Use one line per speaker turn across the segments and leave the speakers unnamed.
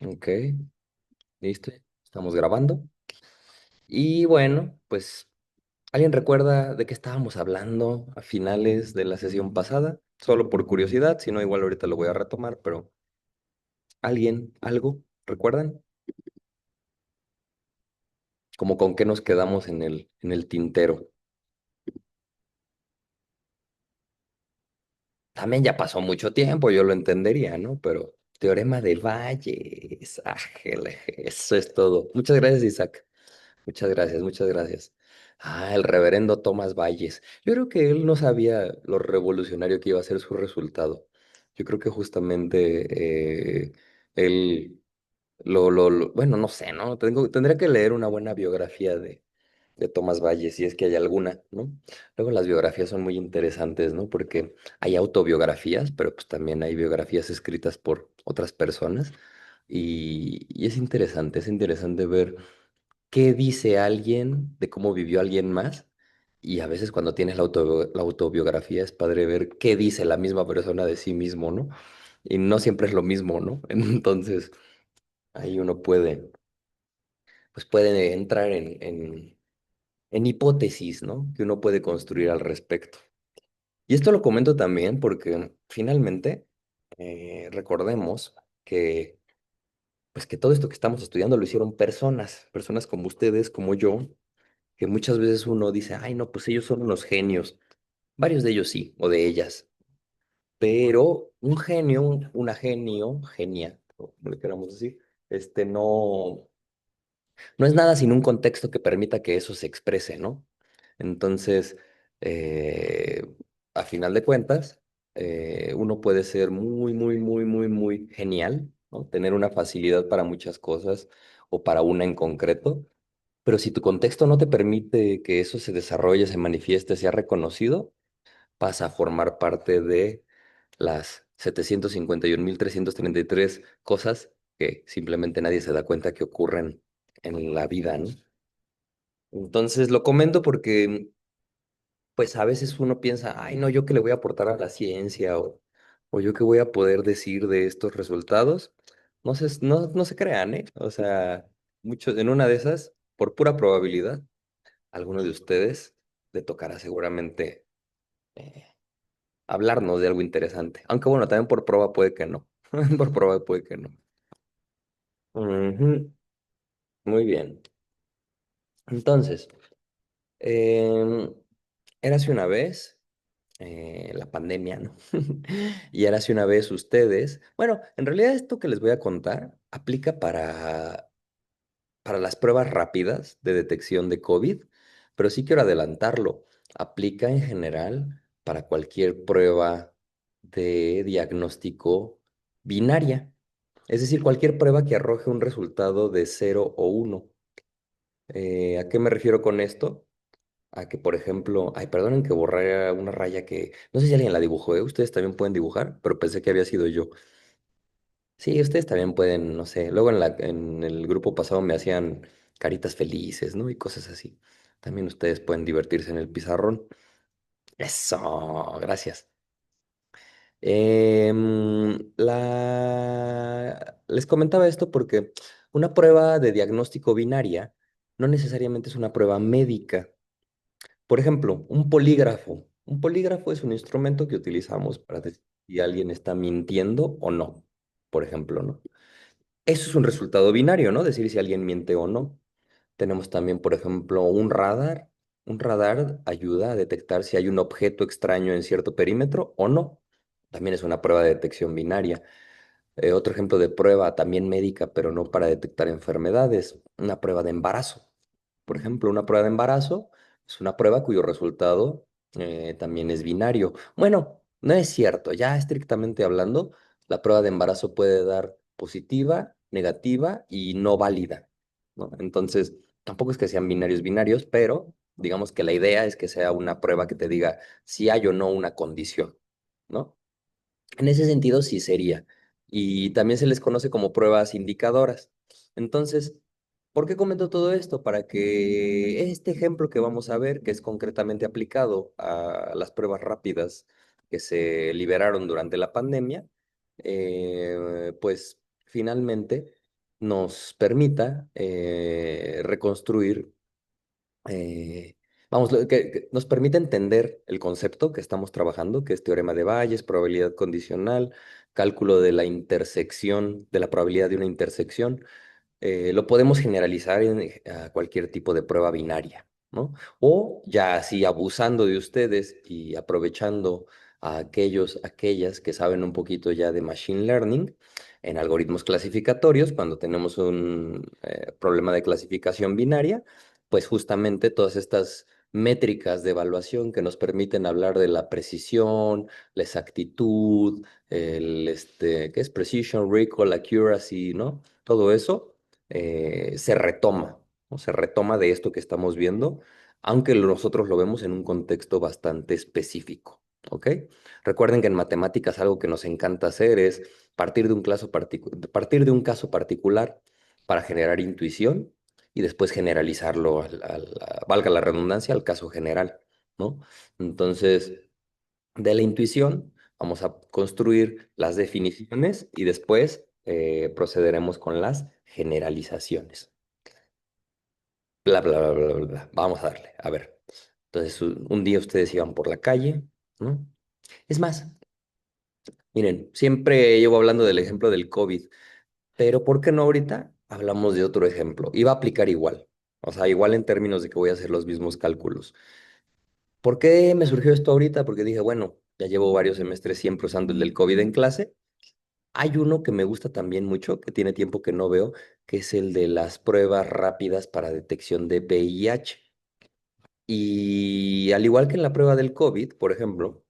Ok, listo. Estamos grabando. Y bueno, pues, ¿alguien recuerda de qué estábamos hablando a finales de la sesión pasada? Solo por curiosidad, si no, igual ahorita lo voy a retomar, pero ¿alguien, algo? ¿Recuerdan? Como con qué nos quedamos en el tintero. También ya pasó mucho tiempo, yo lo entendería, ¿no? Pero Teorema de Bayes, ájele, eso es todo. Muchas gracias, Isaac. Muchas gracias, muchas gracias. Ah, el reverendo Tomás Valles. Yo creo que él no sabía lo revolucionario que iba a ser su resultado. Yo creo que justamente él bueno, no sé, ¿no? Tendría que leer una buena biografía de Tomás Valles, si es que hay alguna, ¿no? Luego las biografías son muy interesantes, ¿no? Porque hay autobiografías, pero pues también hay biografías escritas por otras personas. Y es interesante ver qué dice alguien de cómo vivió alguien más. Y a veces cuando tienes la autobiografía es padre ver qué dice la misma persona de sí mismo, ¿no? Y no siempre es lo mismo, ¿no? Entonces ahí uno pues puede entrar en hipótesis, ¿no? Que uno puede construir al respecto. Y esto lo comento también porque finalmente recordemos que, pues que todo esto que estamos estudiando lo hicieron personas como ustedes, como yo, que muchas veces uno dice, ay, no, pues ellos son unos genios. Varios de ellos sí, o de ellas. Pero un genio, una genio, genia, o como le queramos decir, no es nada sin un contexto que permita que eso se exprese, ¿no? Entonces, eh, a final de cuentas, uno puede ser muy, muy, muy, muy, muy genial, ¿no? Tener una facilidad para muchas cosas o para una en concreto, pero si tu contexto no te permite que eso se desarrolle, se manifieste, sea reconocido, pasa a formar parte de las 751.333 cosas que simplemente nadie se da cuenta que ocurren en la vida, ¿no? Entonces lo comento porque, pues a veces uno piensa, ay, no, yo qué le voy a aportar a la ciencia o yo qué voy a poder decir de estos resultados. No se crean, ¿eh? O sea, muchos, en una de esas, por pura probabilidad, alguno de ustedes le tocará seguramente eh, hablarnos de algo interesante. Aunque bueno, también por prueba puede que no. Por prueba puede que no. Ujú. Muy bien. Entonces, em, érase una vez la pandemia, ¿no? Y érase una vez ustedes. Bueno, en realidad esto que les voy a contar aplica para las pruebas rápidas de detección de COVID, pero sí quiero adelantarlo. Aplica en general para cualquier prueba de diagnóstico binaria, es decir, cualquier prueba que arroje un resultado de 0 o 1. ¿A qué me refiero con esto? A que, por ejemplo, ay, perdonen que borré una raya que no sé si alguien la dibujó, ¿eh? Ustedes también pueden dibujar, pero pensé que había sido yo. Sí, ustedes también pueden, no sé. Luego en el grupo pasado me hacían caritas felices, ¿no? Y cosas así. También ustedes pueden divertirse en el pizarrón. Eso, gracias. Les comentaba esto porque una prueba de diagnóstico binaria no necesariamente es una prueba médica. Por ejemplo, un polígrafo. Un polígrafo es un instrumento que utilizamos para decir si alguien está mintiendo o no, por ejemplo, ¿no? Eso es un resultado binario, ¿no? Decir si alguien miente o no. Tenemos también, por ejemplo, un radar. Un radar ayuda a detectar si hay un objeto extraño en cierto perímetro o no. También es una prueba de detección binaria. Otro ejemplo de prueba también médica, pero no para detectar enfermedades, una prueba de embarazo. Por ejemplo, una prueba de embarazo es una prueba cuyo resultado también es binario. Bueno, no es cierto, ya estrictamente hablando, la prueba de embarazo puede dar positiva, negativa y no válida, ¿no? Entonces, tampoco es que sean binarios binarios, pero digamos que la idea es que sea una prueba que te diga si hay o no una condición, ¿no? En ese sentido, sí sería. Y también se les conoce como pruebas indicadoras. Entonces, ¿por qué comento todo esto? Para que este ejemplo que vamos a ver, que es concretamente aplicado a las pruebas rápidas que se liberaron durante la pandemia, pues finalmente nos permita reconstruir, vamos, que nos permite entender el concepto que estamos trabajando, que es teorema de Bayes, probabilidad condicional, cálculo de la intersección, de la probabilidad de una intersección. Lo podemos generalizar a cualquier tipo de prueba binaria, ¿no? O ya así abusando de ustedes y aprovechando a aquellas que saben un poquito ya de machine learning en algoritmos clasificatorios, cuando tenemos un problema de clasificación binaria, pues justamente todas estas métricas de evaluación que nos permiten hablar de la precisión, la exactitud, ¿qué es? Precision, recall, accuracy, ¿no? Todo eso se retoma, ¿no? Se retoma de esto que estamos viendo, aunque nosotros lo vemos en un contexto bastante específico, ¿ok? Recuerden que en matemáticas algo que nos encanta hacer es partir de un caso particular para generar intuición y después generalizarlo, valga la redundancia, al caso general, ¿no? Entonces, de la intuición vamos a construir las definiciones y después procederemos con las generalizaciones. Bla, bla, bla, bla, bla, bla. Vamos a darle. A ver. Entonces, un día ustedes iban por la calle, ¿no? Es más, miren, siempre llevo hablando del ejemplo del COVID, pero ¿por qué no ahorita hablamos de otro ejemplo? Iba a aplicar igual. O sea, igual en términos de que voy a hacer los mismos cálculos. ¿Por qué me surgió esto ahorita? Porque dije, bueno, ya llevo varios semestres siempre usando el del COVID en clase. Hay uno que me gusta también mucho, que tiene tiempo que no veo, que es el de las pruebas rápidas para detección de VIH. Y al igual que en la prueba del COVID, por ejemplo,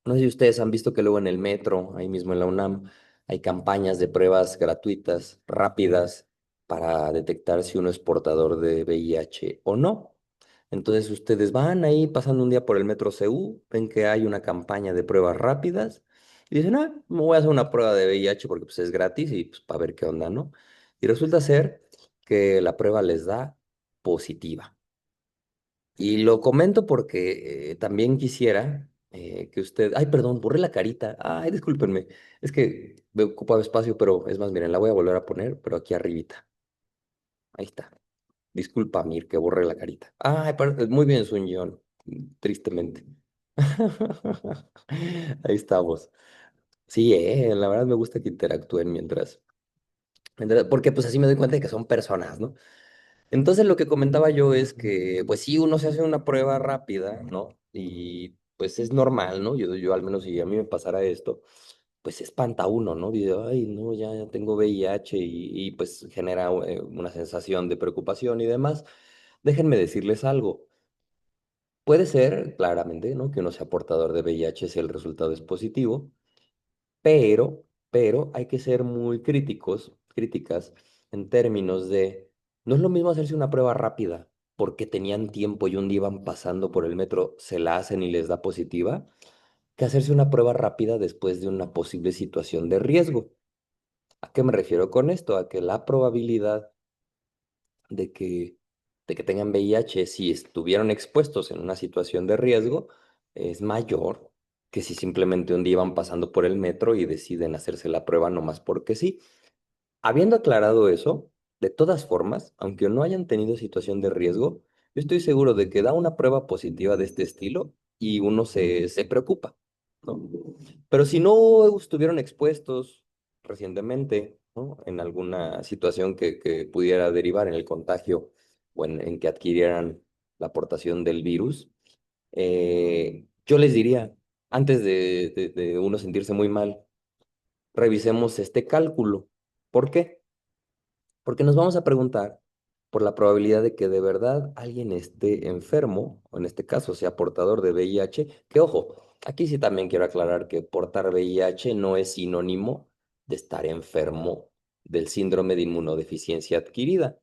no sé si ustedes han visto que luego en el metro, ahí mismo en la UNAM, hay campañas de pruebas gratuitas, rápidas, para detectar si uno es portador de VIH o no. Entonces ustedes van ahí pasando un día por el metro CU, ven que hay una campaña de pruebas rápidas y dicen, ah, me voy a hacer una prueba de VIH porque pues, es gratis y pues para ver qué onda, ¿no? Y resulta ser que la prueba les da positiva. Y lo comento porque también quisiera que usted... Ay, perdón, borré la carita. Ay, discúlpenme. Es que me ocupaba espacio, pero es más, miren, la voy a volver a poner, pero aquí arribita. Ahí está. Disculpa, Mir, que borré la carita. Ay, muy bien, Sun Yon. Tristemente. Ahí estamos. Sí, la verdad me gusta que interactúen porque pues así me doy cuenta de que son personas, ¿no? Entonces lo que comentaba yo es que, pues sí, uno se hace una prueba rápida, ¿no? Y pues es normal, ¿no? Yo al menos si a mí me pasara esto, pues se espanta uno, ¿no? Dice, ay, no, ya tengo VIH pues genera una sensación de preocupación y demás. Déjenme decirles algo. Puede ser, claramente, ¿no? Que uno sea portador de VIH si el resultado es positivo, pero hay que ser muy críticas en términos de, no es lo mismo hacerse una prueba rápida porque tenían tiempo y un día iban pasando por el metro, se la hacen y les da positiva, que hacerse una prueba rápida después de una posible situación de riesgo. ¿A qué me refiero con esto? A que la probabilidad de que, de que tengan VIH si estuvieron expuestos en una situación de riesgo es mayor que si simplemente un día van pasando por el metro y deciden hacerse la prueba nomás porque sí. Habiendo aclarado eso, de todas formas, aunque no hayan tenido situación de riesgo, yo estoy seguro de que da una prueba positiva de este estilo y uno se preocupa, ¿no? Pero si no estuvieron expuestos recientemente, ¿no? En alguna situación que pudiera derivar en el contagio o en que adquirieran la aportación del virus, yo les diría, antes de uno sentirse muy mal, revisemos este cálculo. ¿Por qué? Porque nos vamos a preguntar por la probabilidad de que de verdad alguien esté enfermo, o en este caso sea portador de VIH, que ojo, aquí sí también quiero aclarar que portar VIH no es sinónimo de estar enfermo del síndrome de inmunodeficiencia adquirida.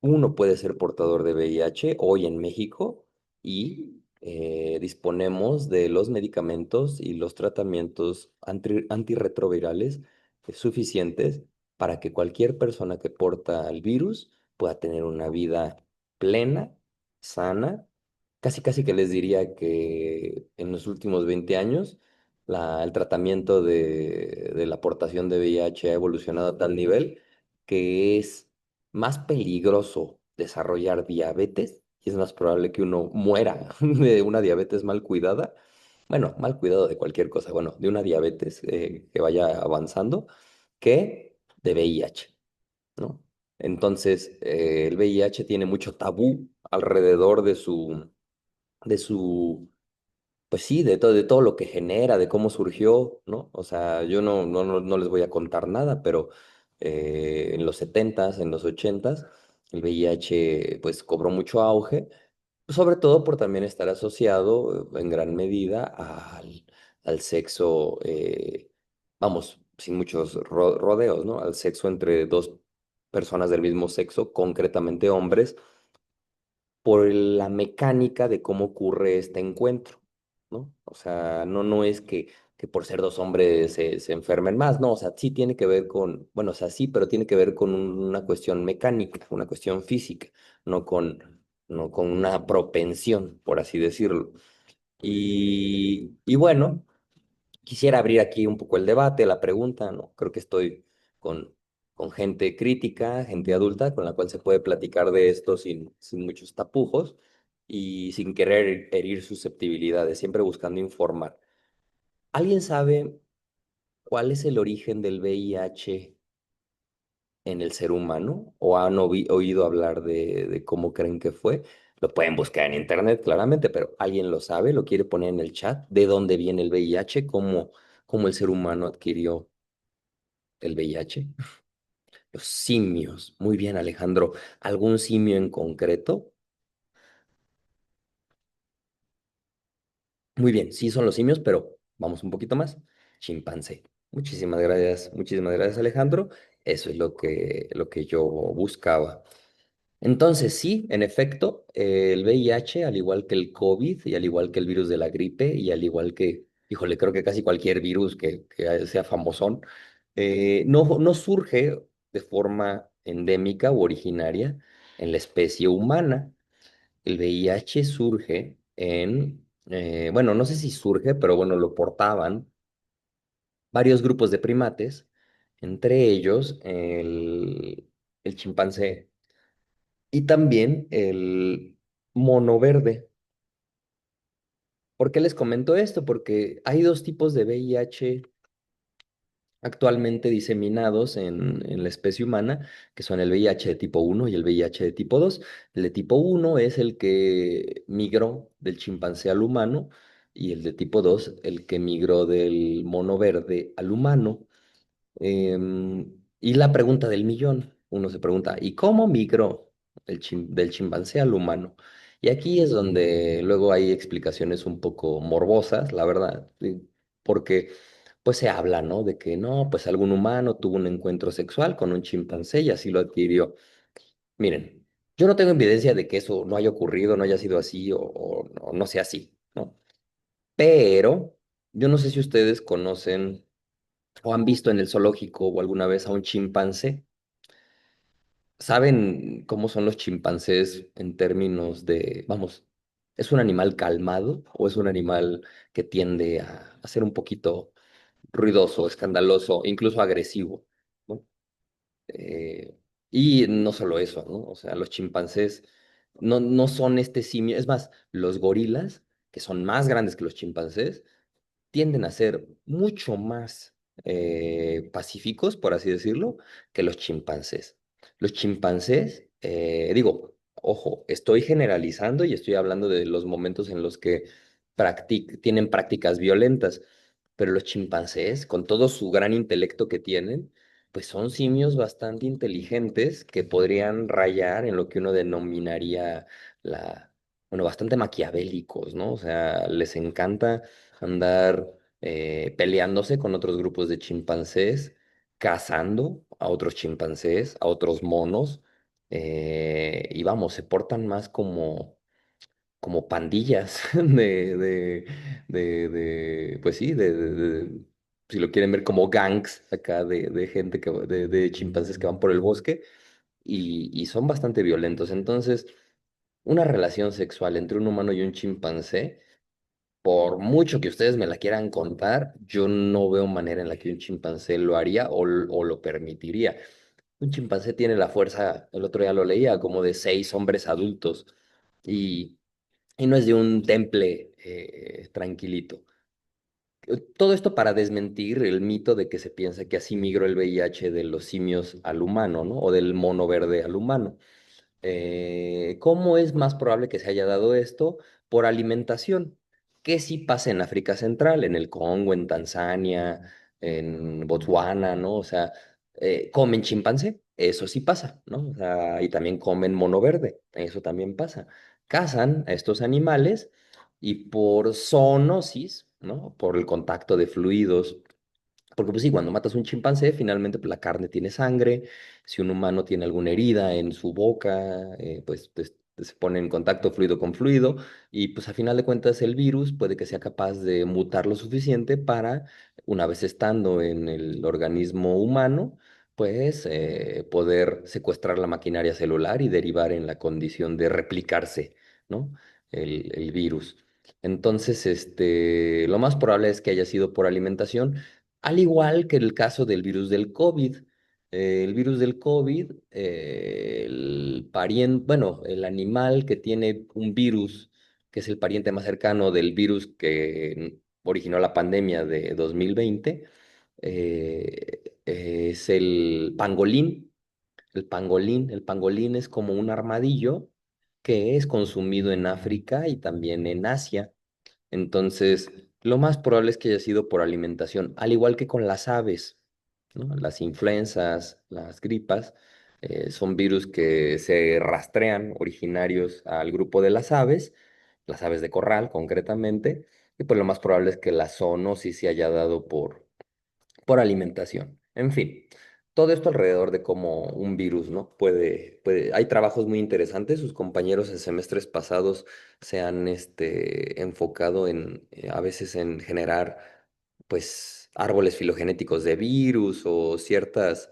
Uno puede ser portador de VIH hoy en México y disponemos de los medicamentos y los tratamientos antirretrovirales suficientes para que cualquier persona que porta el virus pueda tener una vida plena, sana. Casi casi que les diría que en los últimos 20 años el tratamiento de la portación de VIH ha evolucionado a tal nivel que es más peligroso desarrollar diabetes y es más probable que uno muera de una diabetes mal cuidada. Bueno, mal cuidado de cualquier cosa, bueno, de una diabetes que vaya avanzando, que de VIH, ¿no? Entonces, el VIH tiene mucho tabú alrededor de su pues sí, de todo lo que genera, de cómo surgió, ¿no? O sea, yo no les voy a contar nada, pero en los setentas, en los ochentas, el VIH pues cobró mucho auge, sobre todo por también estar asociado en gran medida al sexo, vamos, sin muchos rodeos, ¿no? Al sexo entre dos personas del mismo sexo, concretamente hombres por la mecánica de cómo ocurre este encuentro, ¿no? O sea, no es que por ser dos hombres se enfermen más, no, o sea, sí tiene que ver con, bueno, o sea, sí, pero tiene que ver con una cuestión mecánica, una cuestión física, no con una propensión, por así decirlo. Y bueno. Quisiera abrir aquí un poco el debate, la pregunta, ¿no? Creo que estoy con, con gente crítica, gente adulta, con la cual se puede platicar de esto sin muchos tapujos y sin querer herir susceptibilidades, siempre buscando informar. ¿Alguien sabe cuál es el origen del VIH en el ser humano? ¿O han oído hablar de cómo creen que fue? Lo pueden buscar en internet, claramente, pero ¿alguien lo sabe? ¿Lo quiere poner en el chat? ¿De dónde viene el VIH? ¿Cómo el ser humano adquirió el VIH? Los simios. Muy bien, Alejandro. ¿Algún simio en concreto? Muy bien, sí son los simios, pero vamos un poquito más. Chimpancé. Muchísimas gracias, Alejandro. Eso es lo que yo buscaba. Entonces, sí, en efecto, el VIH, al igual que el COVID y al igual que el virus de la gripe y al igual que, híjole, creo que casi cualquier virus que sea famosón, no surge de forma endémica u originaria en la especie humana. El VIH surge bueno, no sé si surge, pero bueno, lo portaban varios grupos de primates, entre ellos el chimpancé y también el mono verde. ¿Por qué les comento esto? Porque hay dos tipos de VIH actualmente diseminados en la especie humana, que son el VIH de tipo uno y el VIH de tipo 2. El de tipo uno es el que migró del chimpancé al humano y el de tipo 2 el que migró del mono verde al humano. Y la pregunta del millón, uno se pregunta, ¿y cómo migró del chimpancé al humano? Y aquí es donde luego hay explicaciones un poco morbosas, la verdad, porque pues se habla, ¿no? De que no, pues algún humano tuvo un encuentro sexual con un chimpancé y así lo adquirió. Miren, yo no tengo evidencia de que eso no haya ocurrido, no haya sido así o no sea así, ¿no? Pero yo no sé si ustedes conocen o han visto en el zoológico o alguna vez a un chimpancé. ¿Saben cómo son los chimpancés en términos de, vamos, es un animal calmado o es un animal que tiende a ser un poquito ruidoso, escandaloso, incluso agresivo, ¿no? Eh, y no solo eso, ¿no? O sea, los chimpancés no son este simio, es más, los gorilas, que son más grandes que los chimpancés, tienden a ser mucho más pacíficos, por así decirlo, que los chimpancés. Los chimpancés, digo, ojo, estoy generalizando y estoy hablando de los momentos en los que tienen prácticas violentas, pero los chimpancés, con todo su gran intelecto que tienen, pues son simios bastante inteligentes que podrían rayar en lo que uno denominaría bueno, bastante maquiavélicos, ¿no? O sea, les encanta andar peleándose con otros grupos de chimpancés, cazando a otros chimpancés, a otros monos, y vamos, se portan más como pandillas pues sí, si lo quieren ver como gangs acá de gente de chimpancés que van por el bosque y son bastante violentos. Entonces, una relación sexual entre un humano y un chimpancé por mucho que ustedes me la quieran contar, yo no veo manera en la que un chimpancé lo haría o lo permitiría. Un chimpancé tiene la fuerza, el otro día lo leía, como de 6 hombres adultos y, y no es de un temple tranquilito. Todo esto para desmentir el mito de que se piensa que así migró el VIH de los simios al humano, ¿no? O del mono verde al humano. ¿Cómo es más probable que se haya dado esto? Por alimentación. ¿Qué sí pasa en África Central, en el Congo, en Tanzania, en Botswana, ¿no? O sea, comen chimpancé, eso sí pasa, ¿no? O sea, y también comen mono verde, eso también pasa. Cazan a estos animales y por zoonosis, ¿no? Por el contacto de fluidos, porque pues sí, cuando matas un chimpancé, finalmente pues, la carne tiene sangre. Si un humano tiene alguna herida en su boca, pues, se pone en contacto fluido con fluido y pues a final de cuentas el virus puede que sea capaz de mutar lo suficiente para, una vez estando en el organismo humano, pues poder secuestrar la maquinaria celular y derivar en la condición de replicarse, ¿no? El virus. Entonces, lo más probable es que haya sido por alimentación. Al igual que el caso del virus del COVID. El virus del COVID, el pariente, bueno, el animal que tiene un virus, que es el pariente más cercano del virus que originó la pandemia de 2020, es el pangolín. El pangolín es como un armadillo que es consumido en África y también en Asia. Entonces, lo más probable es que haya sido por alimentación, al igual que con las aves, ¿no? Las influencias, las gripas, son virus que se rastrean originarios al grupo de las aves de corral concretamente, y pues lo más probable es que la zoonosis se haya dado por alimentación. En fin, todo esto alrededor de cómo un virus, ¿no? Hay trabajos muy interesantes. Sus compañeros en semestres pasados se han enfocado a veces en generar, pues, árboles filogenéticos de virus o ciertas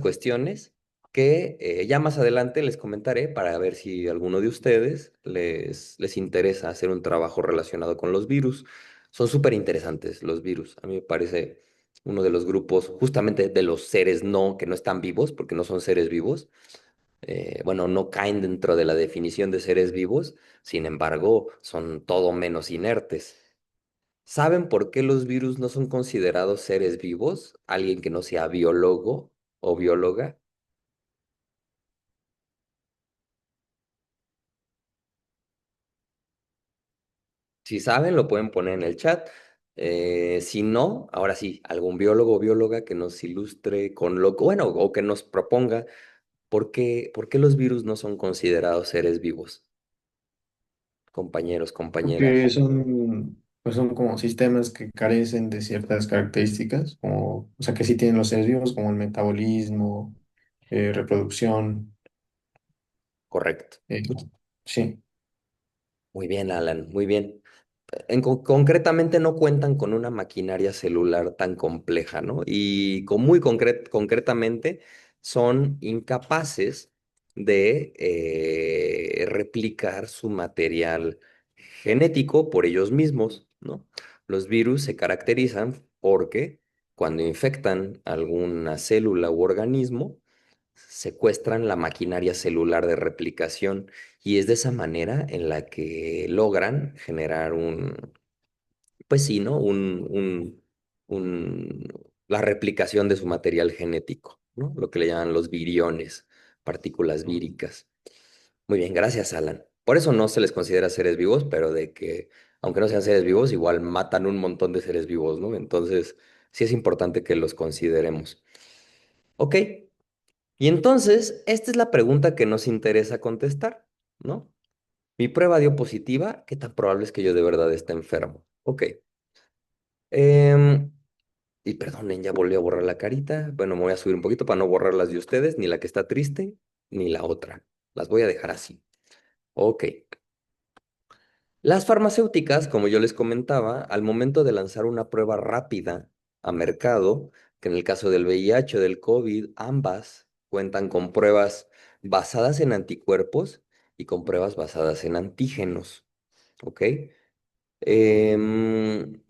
cuestiones que ya más adelante les comentaré para ver si a alguno de ustedes les interesa hacer un trabajo relacionado con los virus. Son súper interesantes los virus. A mí me parece uno de los grupos justamente de los seres que no están vivos, porque no son seres vivos. Bueno, no caen dentro de la definición de seres vivos, sin embargo, son todo menos inertes. ¿Saben por qué los virus no son considerados seres vivos? Alguien que no sea biólogo o bióloga. Si saben, lo pueden poner en el chat. Si no, ahora sí, algún biólogo o bióloga que nos ilustre con bueno, o que nos proponga por qué los virus no son considerados seres vivos, compañeros,
Porque
compañeras.
son como sistemas que carecen de ciertas características, como, o sea, que sí tienen los seres vivos, como el metabolismo, reproducción.
Correcto.
eh, sí,
Muy bien, Alan, muy bien. Concretamente no cuentan con una maquinaria celular tan compleja, ¿no? Y muy concretamente son incapaces de replicar su material genético por ellos mismos, ¿no? Los virus se caracterizan porque cuando infectan alguna célula u organismo, secuestran la maquinaria celular de replicación y es de esa manera en la que logran generar pues sí, ¿no? Un- la replicación de su material genético, ¿no? Lo que le llaman los viriones, partículas víricas. Muy bien, gracias, Alan. Por eso no se les considera seres vivos, pero de que, aunque no sean seres vivos, igual matan un montón de seres vivos, ¿no? Entonces, sí es importante que los consideremos. Ok, y entonces, esta es la pregunta que nos interesa contestar, ¿no? Mi prueba dio positiva, ¿qué tan probable es que yo de verdad esté enfermo? Ok. em, y perdonen, ya volví a borrar la carita. Bueno, me voy a subir un poquito para no borrar las de ustedes, ni la que está triste, ni la otra. Las voy a dejar así. Ok. Las farmacéuticas, como yo les comentaba, al momento de lanzar una prueba rápida a mercado, que en el caso del VIH o del COVID, ambas cuentan con pruebas basadas en anticuerpos y con pruebas basadas en antígenos. ¿Ok? Em,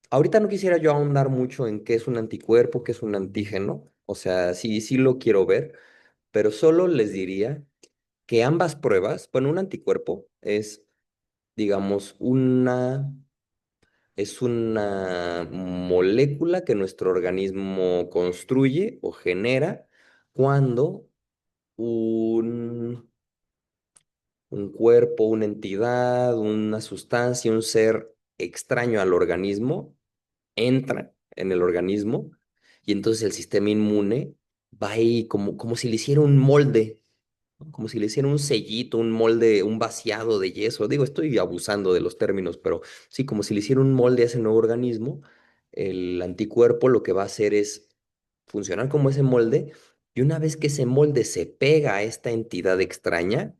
Ahorita no quisiera yo ahondar mucho en qué es un anticuerpo, qué es un antígeno, o sea, sí, sí lo quiero ver, pero solo les diría que ambas pruebas, bueno, un anticuerpo digamos, es una molécula que nuestro organismo construye o genera cuando un, un cuerpo, una entidad, una sustancia, un ser extraño al organismo entra en el organismo y entonces el sistema inmune va ahí como si le hiciera un molde, ¿no? Como si le hiciera un sellito, un molde, un vaciado de yeso. Digo, estoy abusando de los términos, pero sí, como si le hiciera un molde a ese nuevo organismo, el anticuerpo lo que va a hacer es funcionar como ese molde y una vez que ese molde se pega a esta entidad extraña,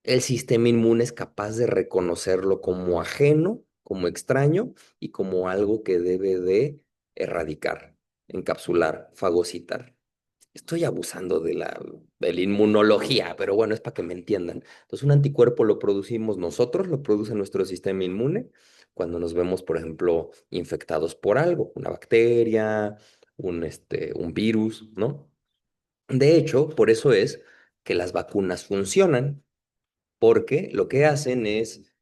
el sistema inmune es capaz de reconocerlo como ajeno, como extraño y como algo que debe de erradicar, encapsular, fagocitar. Estoy abusando de la inmunología, pero bueno, es para que me entiendan. Entonces, un anticuerpo lo producimos nosotros, lo produce nuestro sistema inmune cuando nos vemos, por ejemplo, infectados por algo, una bacteria, un virus, ¿no? De hecho, por eso es que las vacunas funcionan porque lo que hacen es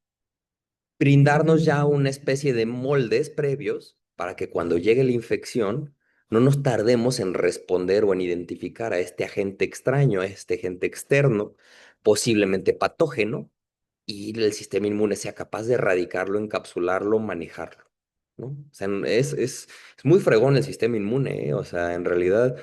brindarnos ya una especie de moldes previos para que cuando llegue la infección no nos tardemos en responder o en identificar a este agente extraño, a este agente externo, posiblemente patógeno, y el sistema inmune sea capaz de erradicarlo, encapsularlo, manejarlo, ¿no? O sea, es muy fregón el sistema inmune, ¿eh? O sea, en realidad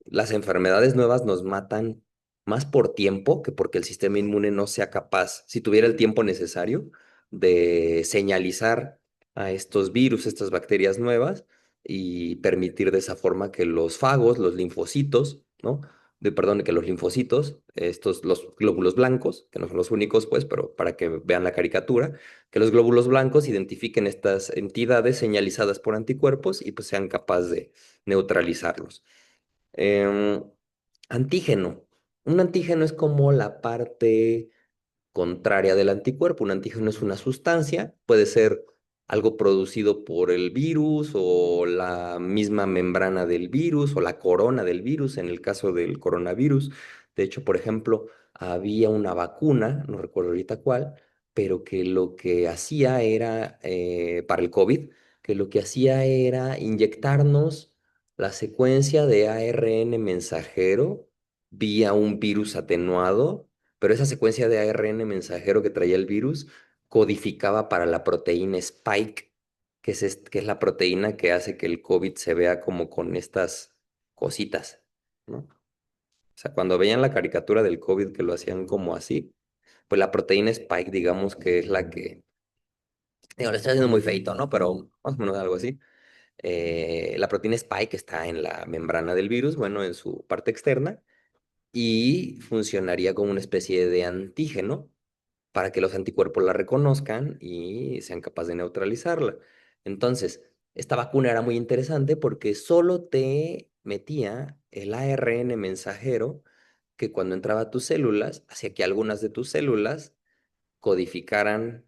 las enfermedades nuevas nos matan más por tiempo que porque el sistema inmune no sea capaz, si tuviera el tiempo necesario, de señalizar a estos virus, estas bacterias nuevas y permitir de esa forma que los fagos, los linfocitos, ¿no? Perdón, que los linfocitos, los glóbulos blancos, que no son los únicos, pues, pero para que vean la caricatura, que los glóbulos blancos identifiquen estas entidades señalizadas por anticuerpos y pues sean capaces de neutralizarlos. Em, Antígeno. Un antígeno es como la parte contraria del anticuerpo. Un antígeno es una sustancia, puede ser algo producido por el virus o la misma membrana del virus o la corona del virus en el caso del coronavirus. De hecho, por ejemplo, había una vacuna, no recuerdo ahorita cuál, pero que lo que hacía era, para el COVID, que lo que hacía era inyectarnos la secuencia de ARN mensajero vía un virus atenuado, pero esa secuencia de ARN mensajero que traía el virus codificaba para la proteína Spike, que es la proteína que hace que el COVID se vea como con estas cositas, ¿no? O sea, cuando veían la caricatura del COVID que lo hacían como así, pues la proteína Spike, digamos que es la que, digo, lo estoy haciendo muy feito, ¿no? Pero más o menos algo así. La proteína Spike está en la membrana del virus, bueno, en su parte externa, y funcionaría como una especie de antígeno para que los anticuerpos la reconozcan y sean capaces de neutralizarla. Entonces, esta vacuna era muy interesante porque solo te metía el ARN mensajero que cuando entraba a tus células, hacía que algunas de tus células codificaran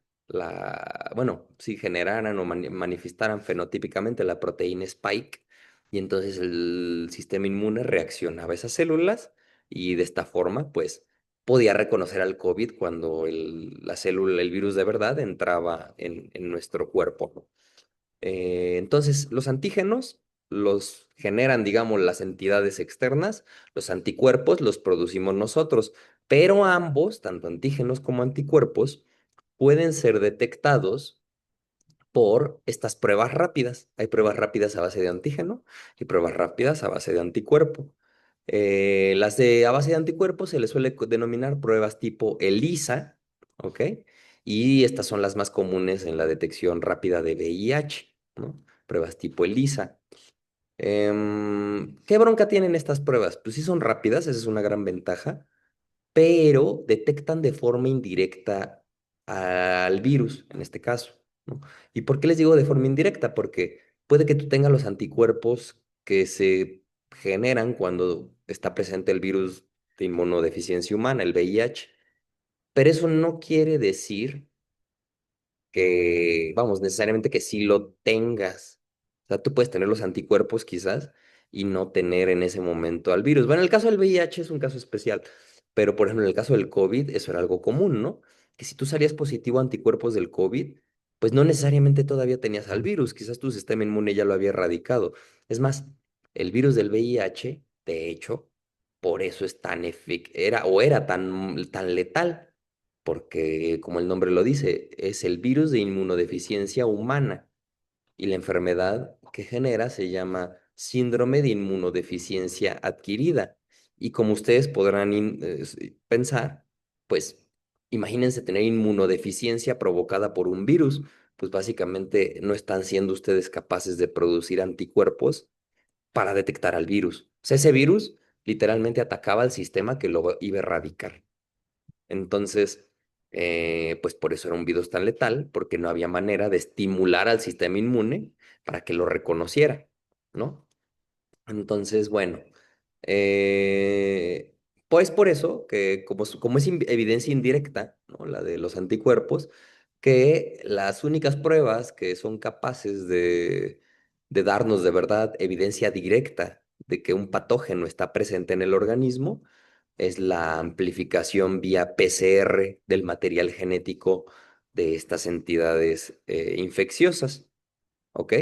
bueno, si generaran o manifestaran fenotípicamente la proteína Spike, y entonces el sistema inmune reaccionaba a esas células y de esta forma, pues, podía reconocer al COVID cuando la célula, el virus de verdad entraba en nuestro cuerpo, ¿no? Entonces, los antígenos los generan, digamos, las entidades externas, los anticuerpos los producimos nosotros, pero ambos, tanto antígenos como anticuerpos, pueden ser detectados por estas pruebas rápidas. Hay pruebas rápidas a base de antígeno y pruebas rápidas a base de anticuerpo. Las de a base de anticuerpo se les suele denominar pruebas tipo ELISA, ¿ok? Y estas son las más comunes en la detección rápida de VIH, ¿no? Pruebas tipo ELISA. ¿Qué bronca tienen estas pruebas? Pues sí son rápidas, esa es una gran ventaja, pero detectan de forma indirecta al virus, en este caso, ¿no? ¿Y por qué les digo de forma indirecta? Porque puede que tú tengas los anticuerpos que se generan cuando está presente el virus de inmunodeficiencia humana, el VIH, pero eso no quiere decir que, vamos, necesariamente que sí lo tengas. O sea, tú puedes tener los anticuerpos quizás y no tener en ese momento al virus. Bueno, el caso del VIH es un caso especial, pero por ejemplo, en el caso del COVID, eso era algo común, ¿no? Que si tú salías positivo a anticuerpos del COVID, pues no necesariamente todavía tenías al virus, quizás tu sistema inmune ya lo había erradicado. Es más, el virus del VIH, de hecho, por eso es tan era tan letal porque como el nombre lo dice, es el virus de inmunodeficiencia humana y la enfermedad que genera se llama síndrome de inmunodeficiencia adquirida. Y como ustedes podrán pensar, pues imagínense tener inmunodeficiencia provocada por un virus, pues básicamente no están siendo ustedes capaces de producir anticuerpos para detectar al virus. O sea, ese virus literalmente atacaba al sistema que lo iba a erradicar. Entonces, pues por eso era un virus tan letal, porque no había manera de estimular al sistema inmune para que lo reconociera, ¿no? Entonces, bueno, eh, pues por eso que como es evidencia indirecta, ¿no? La de los anticuerpos, que las únicas pruebas que son capaces de darnos de verdad evidencia directa de que un patógeno está presente en el organismo es la amplificación vía PCR del material genético de estas entidades infecciosas, ¿ok?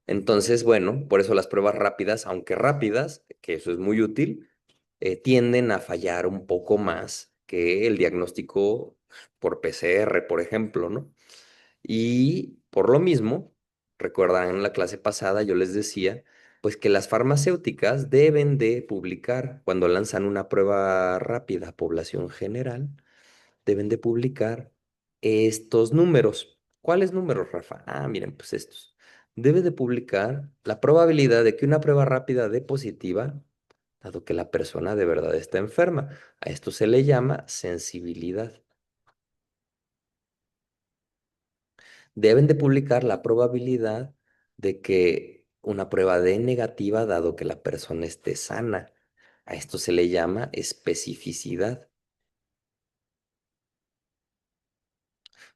Entonces, bueno, por eso las pruebas rápidas, aunque rápidas, que eso es muy útil, tienden a fallar un poco más que el diagnóstico por PCR, por ejemplo, ¿no? Y por lo mismo, recuerdan en la clase pasada yo les decía, pues que las farmacéuticas deben de publicar, cuando lanzan una prueba rápida a población general, deben de publicar estos números. ¿Cuáles números, Rafa? Ah, miren, pues estos. Debe de publicar la probabilidad de que una prueba rápida dé positiva, dado que la persona de verdad está enferma. A esto se le llama sensibilidad. Deben de publicar la probabilidad de que una prueba dé negativa, dado que la persona esté sana. A esto se le llama especificidad.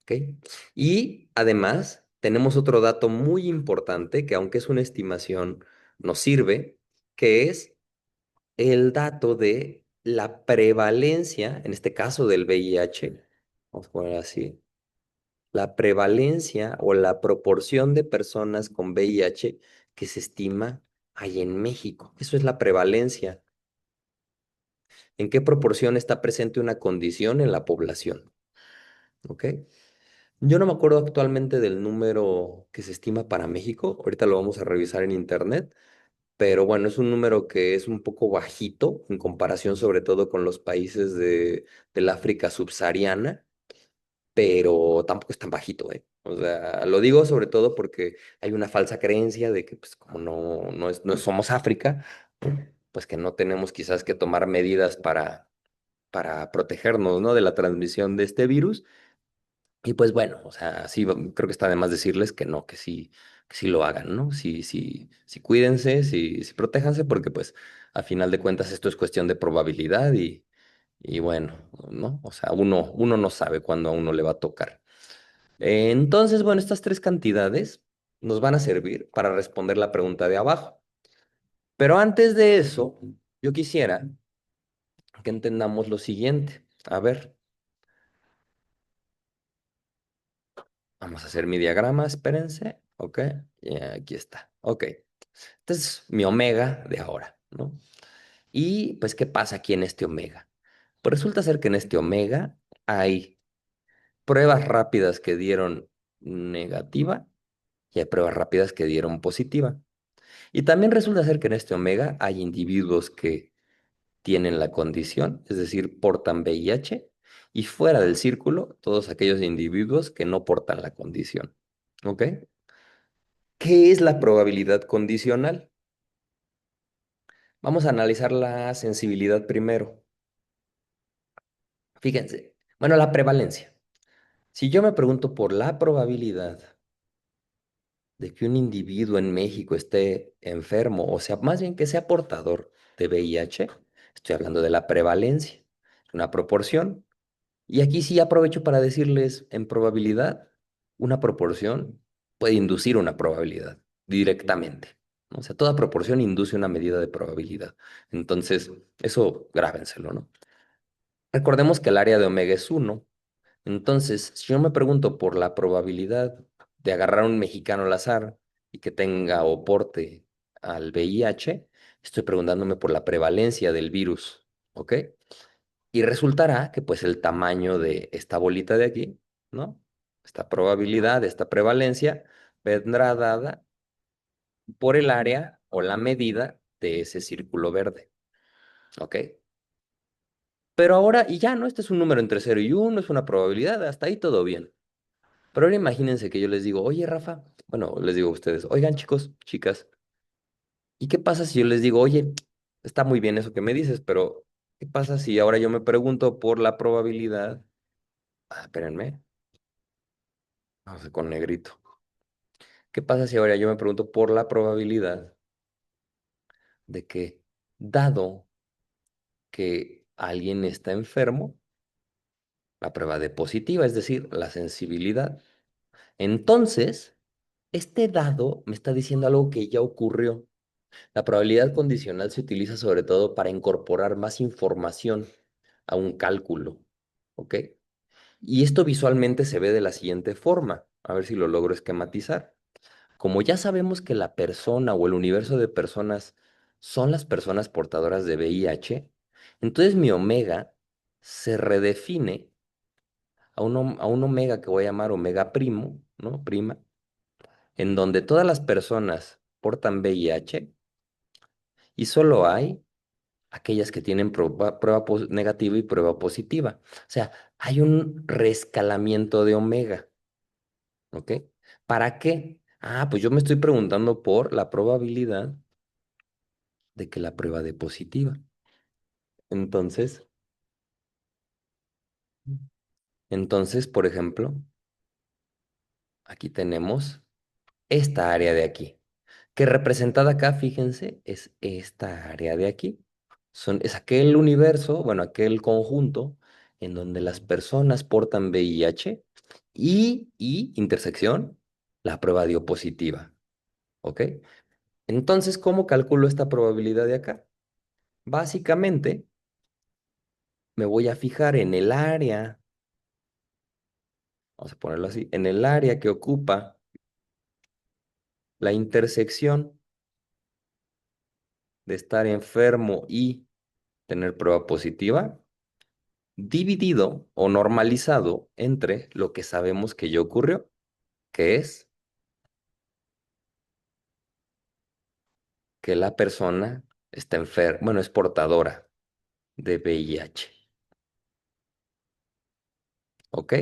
¿Ok? Y además, tenemos otro dato muy importante que aunque es una estimación, nos sirve, que es el dato de la prevalencia, en este caso del VIH, vamos a poner así, la prevalencia o la proporción de personas con VIH que se estima hay en México. Eso es la prevalencia. ¿En qué proporción está presente una condición en la población? ¿Ok? Yo no me acuerdo actualmente del número que se estima para México. Ahorita lo vamos a revisar en internet. Pero bueno, es un número que es un poco bajito en comparación sobre todo con los países del África subsahariana, pero tampoco es tan bajito, ¿eh? O sea, lo digo sobre todo porque hay una falsa creencia de que pues como no somos África, pues que no tenemos quizás que tomar medidas para protegernos, ¿no? De la transmisión de este virus. Y pues bueno, o sea, sí, creo que está de más decirles que sí lo hagan, ¿no? Sí cuídense, sí protéjanse, porque pues a final de cuentas esto es cuestión de probabilidad y bueno, ¿no? O sea, uno no sabe cuándo a uno le va a tocar. Entonces, bueno, estas tres cantidades nos van a servir para responder la pregunta de abajo. Pero antes de eso, yo quisiera que entendamos lo siguiente. A ver, vamos a hacer mi diagrama, espérense. Ok, y aquí está. Ok, este es mi omega de ahora, ¿no? Y pues, ¿qué pasa aquí en este omega? Pues resulta ser que en este omega hay pruebas rápidas que dieron negativa y hay pruebas rápidas que dieron positiva. Y también resulta ser que en este omega hay individuos que tienen la condición, es decir, portan VIH, y fuera del círculo, todos aquellos individuos que no portan la condición. ¿Ok? ¿Qué es la probabilidad condicional? Vamos a analizar la sensibilidad primero. Fíjense, bueno, la prevalencia. Si yo me pregunto por la probabilidad de que un individuo en México esté enfermo, o sea, más bien que sea portador de VIH, estoy hablando de la prevalencia, una proporción. Y aquí sí aprovecho para decirles en probabilidad, una proporción puede inducir una probabilidad directamente, ¿no? O sea, toda proporción induce una medida de probabilidad. Entonces, eso grábenselo, ¿no? Recordemos que el área de omega es uno. Entonces, si yo me pregunto por la probabilidad de agarrar a un mexicano al azar y que tenga o porte al VIH, estoy preguntándome por la prevalencia del virus, ¿ok? Y resultará que pues el tamaño de esta bolita de aquí, ¿no? Esta probabilidad, esta prevalencia, vendrá dada por el área o la medida de ese círculo verde, ¿ok? Pero ahora, y ya, ¿no? Este es un número entre cero y uno, es una probabilidad, hasta ahí todo bien. Pero ahora imagínense que yo les digo, oye, Rafa, bueno, les digo a ustedes, oigan, chicos, chicas, ¿y qué pasa si yo les digo, oye, está muy bien eso que me dices, pero ¿qué pasa si ahora yo me pregunto por la probabilidad? Ah, espérenme, vamos a con negrito. ¿Qué pasa si ahora yo me pregunto por la probabilidad de que, dado que alguien está enfermo, la prueba de positiva, es decir, la sensibilidad, entonces, este dado me está diciendo algo que ya ocurrió. La probabilidad condicional se utiliza sobre todo para incorporar más información a un cálculo, ¿ok? Y esto visualmente se ve de la siguiente forma, a ver si lo logro esquematizar. Como ya sabemos que la persona o el universo de personas son las personas portadoras de VIH, entonces mi omega se redefine a un omega que voy a llamar omega primo, ¿no? Prima, en donde todas las personas portan VIH y solo hay aquellas que tienen negativa y prueba positiva. O sea, hay un reescalamiento de omega, ¿ok? ¿Para qué? Ah, pues yo me estoy preguntando por la probabilidad de que la prueba dé positiva. Entonces, entonces, por ejemplo, aquí tenemos esta área de aquí, que representada acá, fíjense, es esta área de aquí. Es aquel universo, bueno, aquel conjunto en donde las personas portan VIH y intersección, la prueba dio positiva, ¿ok? Entonces, ¿cómo calculo esta probabilidad de acá? Básicamente, me voy a fijar en el área, vamos a ponerlo así, en el área que ocupa la intersección de estar enfermo y tener prueba positiva, dividido o normalizado entre lo que sabemos que ya ocurrió, que es que la persona está enferma, bueno, es portadora de VIH, ¿ok?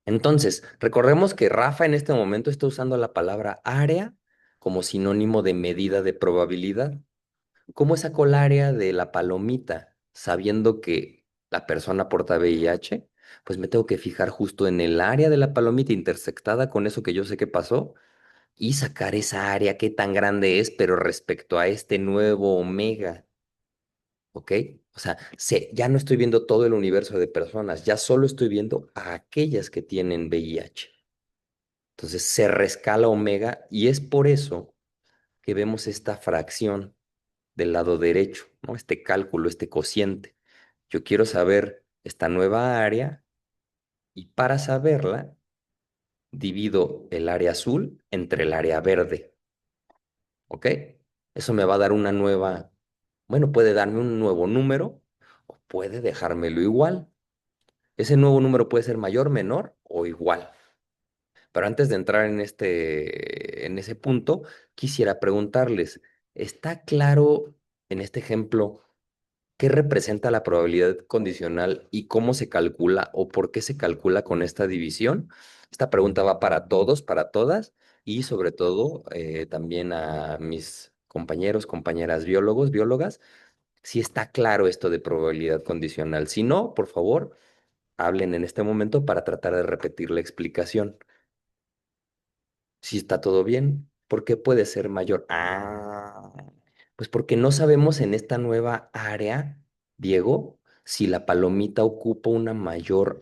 Entonces, recordemos que Rafa en este momento está usando la palabra área como sinónimo de medida de probabilidad. ¿Cómo sacó el área de la palomita sabiendo que la persona porta VIH? Pues me tengo que fijar justo en el área de la palomita intersectada con eso que yo sé que pasó y sacar esa área qué tan grande es, pero respecto a este nuevo omega, ¿ok? O sea, ya no estoy viendo todo el universo de personas, ya solo estoy viendo a aquellas que tienen VIH. Entonces se rescala omega y es por eso que vemos esta fracción del lado derecho, ¿no? Este cálculo, este cociente. Yo quiero saber esta nueva área y para saberla divido el área azul entre el área verde, ¿ok? Eso me va a dar una nueva, bueno, puede darme un nuevo número o puede dejármelo igual. Ese nuevo número puede ser mayor, menor o igual. Pero antes de entrar en ese punto, quisiera preguntarles, ¿está claro en este ejemplo qué representa la probabilidad condicional y cómo se calcula o por qué se calcula con esta división? Esta pregunta va para todos, para todas y sobre todo también a mis compañeros, compañeras biólogos, biólogas, si está claro esto de probabilidad condicional. Si no, por favor, hablen en este momento para tratar de repetir la explicación. Si está todo bien, ¿por qué puede ser mayor? Ah, pues porque no sabemos en esta nueva área, Diego, si la palomita ocupa una mayor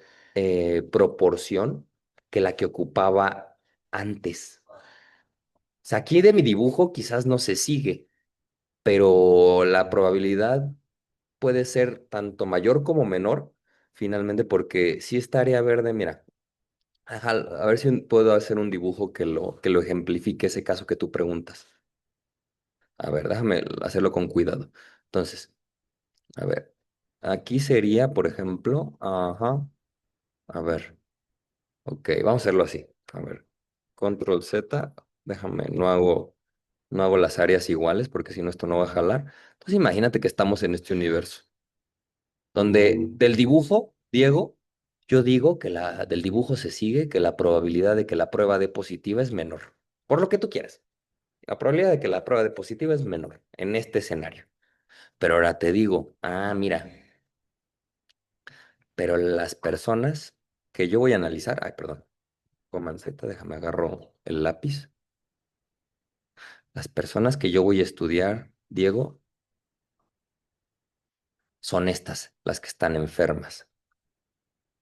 proporción. que la que ocupaba antes. O sea, aquí de mi dibujo quizás no se sigue, pero la probabilidad puede ser tanto mayor como menor, finalmente, porque si esta área verde, mira, ajá, a ver si puedo hacer un dibujo que lo ejemplifique ese caso que tú preguntas. A ver, déjame hacerlo con cuidado. Entonces, a ver, aquí sería, por ejemplo, ajá, a ver, ok, vamos a hacerlo así. A ver, control Z, déjame, no hago las áreas iguales porque si no esto no va a jalar. Entonces imagínate que estamos en este universo, donde del dibujo, Diego, yo digo que del dibujo se sigue que la probabilidad de que la prueba dé positiva es menor. Por lo que tú quieras. La probabilidad de que la prueba dé positiva es menor en este escenario. Pero ahora te digo, mira, pero las personas que yo voy a analizar, ay, perdón, coman Z, déjame agarro el lápiz. Las personas que yo voy a estudiar, Diego, son estas, las que están enfermas.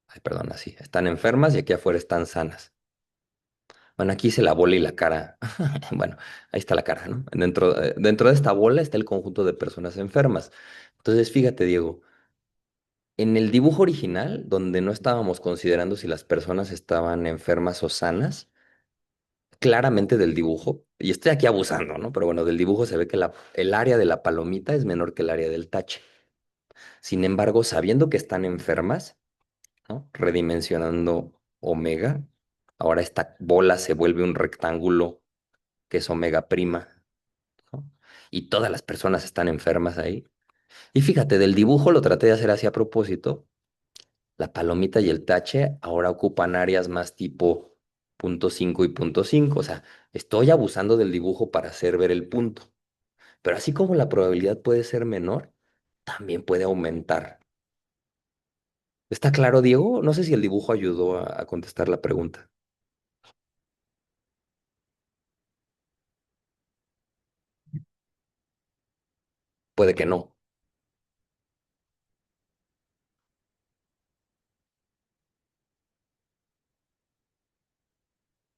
Ay, perdón, así, están enfermas y aquí afuera están sanas. Bueno, aquí hice la bola y la cara. Bueno, ahí está la cara, ¿no? Dentro de esta bola está el conjunto de personas enfermas. Entonces, fíjate, Diego, en el dibujo original, donde no estábamos considerando si las personas estaban enfermas o sanas, claramente del dibujo, y estoy aquí abusando, ¿no? Pero bueno, del dibujo se ve que el área de la palomita es menor que el área del tache. Sin embargo, sabiendo que están enfermas, ¿no? Redimensionando omega, ahora esta bola se vuelve un rectángulo que es omega prima, ¿no? Y todas las personas están enfermas ahí. Y fíjate, del dibujo lo traté de hacer así a propósito. La palomita y el tache ahora ocupan áreas más tipo punto 5 y punto 5. O sea, estoy abusando del dibujo para hacer ver el punto. Pero así como la probabilidad puede ser menor, también puede aumentar. ¿Está claro, Diego? No sé si el dibujo ayudó a contestar la pregunta. Puede que no.